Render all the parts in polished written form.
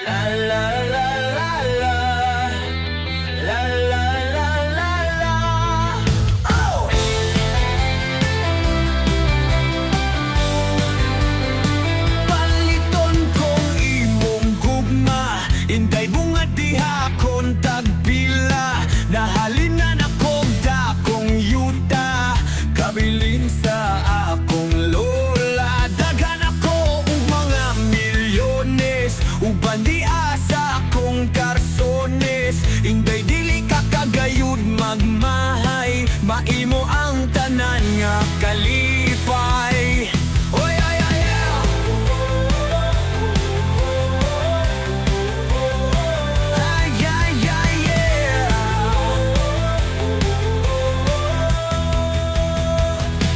La la la la la. La la la la la. Oh! Paliton kong imong gugma, inday mo nga diha kon tagpila. Nahalinan akong dakong yuta, kabilin sa akong lola. Daghan ako og mga milyones, uban di asa akong karsones. Inday dili ka kagayud magmahay, maimo ang tanan nga kalipay. Oy ay ay ay. Ay ay ay yeah.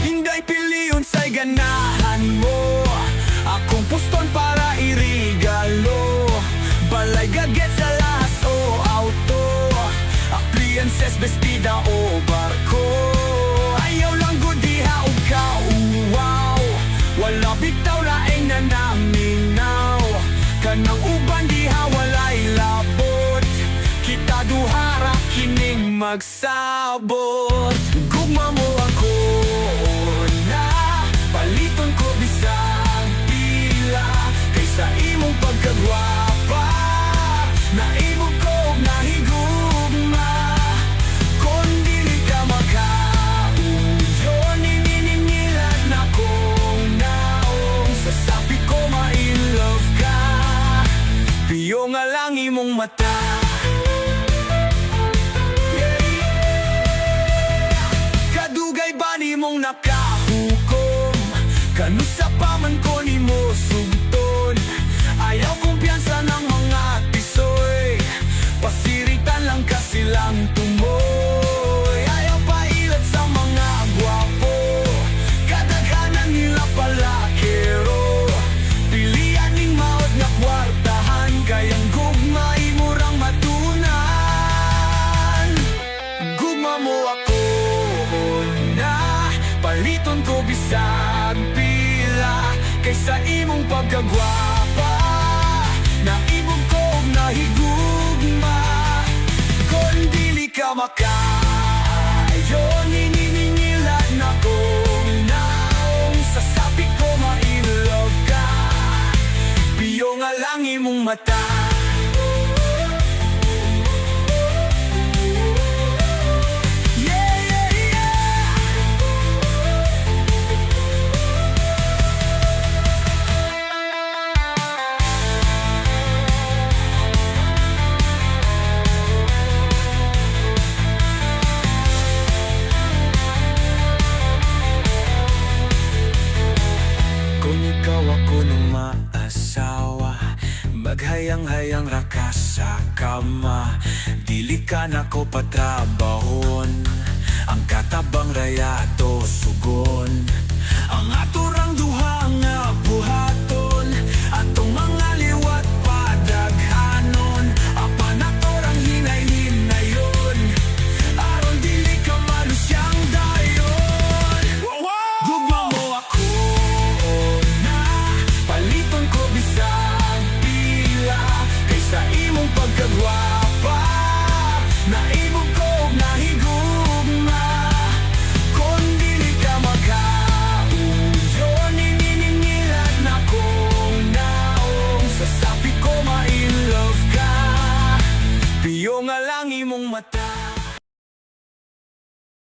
Inday piliyon sa'y ganahan mo, akong puston para irigalo. Balay gaget sa lahas o auto, appliances, bestida o barko. Ayaw lang gud diha og kauwaw, wala bitaw laing na naminaw. Kanang uban diha walay labot, kita duhara kining magsabot. Gugma mo ako na, paliton ko bisag pila, kaysa imong pagkagwapa. Naimong ko og nahigugma, kon dili ka makauyo. Nininingilad na kong naong, sasabi ko ma-in-love ka. Piyo nga lang imong mata. Kadugay ba nimong nakahukom, kanusa pa man ko nimo sugton. Ayaw kumpiyansa ng mga tisoy, pasiritan lang kasi lang tumoy. Ayaw pailat sa mga gwapo, kadaghanan nila palakero. Pilian ning maod nga kwartahan, kayang gugma imurang matunan. Gugma mo ako na, paliton ko bisag pila, kaysa imong pagkagwapa. Naimong ko og nahigugma, kon dili ka makaayo. Nininingilad na kong naong, sasabi ko ma-in-love ka. Piyo nga lang imong mata. Kung ikaw ako nung maasawa, maghayang-hayang ra ka sa kama. Dili ka na ko patrabahon, ang katabang raya to sugon. Ang aturang duha nga buhaton, atong mga liwat padaghanon. Apan atorang hinay-hinayon, aron dili ka malusyang dayon. Gugma mo ako na, paliton ko bisag pila, kaysa imong pagkagwapa. Naimong ko og nahigugma, kon dili ka makauyo. Nininingilad na kong naong, sasabi ko ma-in-love ka. Piyo nga lang imong mata.